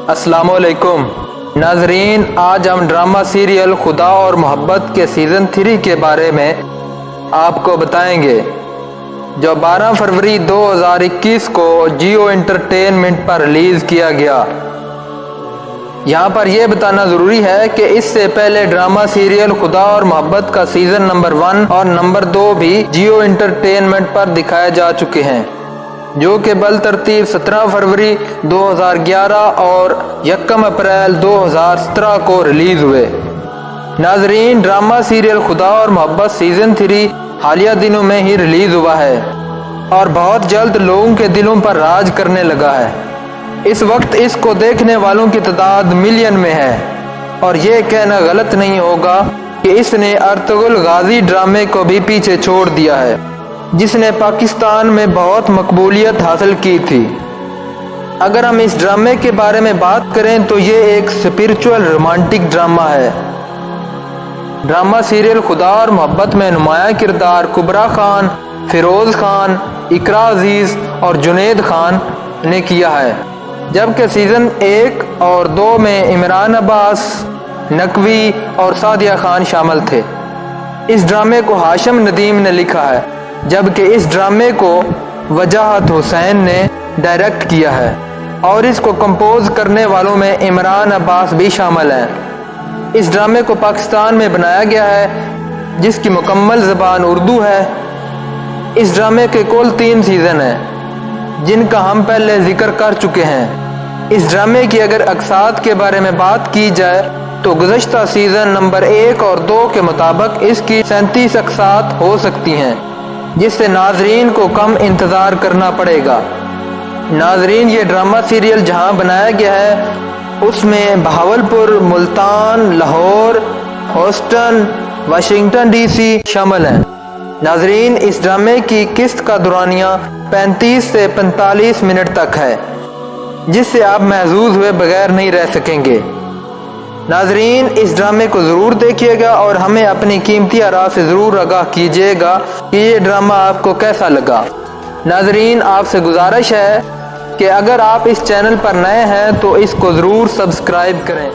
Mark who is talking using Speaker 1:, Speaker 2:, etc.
Speaker 1: السلام علیکم ناظرین، آج ہم ڈرامہ سیریل خدا اور محبت کے سیزن 3 کے بارے میں آپ کو بتائیں گے، جو 12 فروری 2021 کو جیو انٹرٹینمنٹ پر ریلیز کیا گیا۔ یہاں پر یہ بتانا ضروری ہے کہ اس سے پہلے ڈرامہ سیریل خدا اور محبت کا سیزن نمبر 1 اور نمبر 2 بھی جیو انٹرٹینمنٹ پر دکھائے جا چکے ہیں، جو کہ بالترتیب 17 فروری 2011 اور 1 اپریل 2017 کو ریلیز ہوئے۔ ناظرین، ڈرامہ سیریل خدا اور محبت سیزن 3 حالیہ دنوں میں ہی ریلیز ہوا ہے اور بہت جلد لوگوں کے دلوں پر راج کرنے لگا ہے۔ اس وقت اس کو دیکھنے والوں کی تعداد ملین میں ہے، اور یہ کہنا غلط نہیں ہوگا کہ اس نے ارطغرل غازی ڈرامے کو بھی پیچھے چھوڑ دیا ہے، جس نے پاکستان میں بہت مقبولیت حاصل کی تھی۔ اگر ہم اس ڈرامے کے بارے میں بات کریں تو یہ ایک اسپرچول رومانٹک ڈرامہ ہے۔ ڈرامہ سیریل خدا اور محبت میں نمایاں کردار کبرا خان، فیروز خان، اقرا عزیز اور جنید خان نے کیا ہے، جبکہ سیزن 1 اور 2 میں عمران عباس، نقوی اور سعدیہ خان شامل تھے۔ اس ڈرامے کو ہاشم ندیم نے لکھا ہے، جبکہ اس ڈرامے کو وجاہت حسین نے ڈائریکٹ کیا ہے، اور اس کو کمپوز کرنے والوں میں عمران عباس بھی شامل ہیں۔ اس ڈرامے کو پاکستان میں بنایا گیا ہے، جس کی مکمل زبان اردو ہے۔ اس ڈرامے کے کل 3 سیزن ہیں، جن کا ہم پہلے ذکر کر چکے ہیں۔ اس ڈرامے کی اگر اقساط کے بارے میں بات کی جائے تو گزشتہ سیزن نمبر 1 اور 2 کے مطابق اس کی 37 اقساط ہو سکتی ہیں، جس سے ناظرین کو کم انتظار کرنا پڑے گا۔ ناظرین، یہ ڈرامہ سیریل جہاں بنایا گیا ہے اس میں Bahawalpur, Multan, Lahore, Houston, Washington D C شامل ہیں۔ ناظرین، اس ڈرامے کی قسط کا دورانیہ 35 سے 45 منٹ تک ہے، جس سے آپ محظوظ ہوئے بغیر نہیں رہ سکیں گے۔ ناظرین، اس ڈرامے کو ضرور دیکھیے گا اور ہمیں اپنی قیمتی آراء سے ضرور آگاہ کیجیے گا کہ یہ ڈرامہ آپ کو کیسا لگا۔ ناظرین، آپ سے گزارش ہے کہ اگر آپ اس چینل پر نئے ہیں تو اس کو ضرور سبسکرائب کریں۔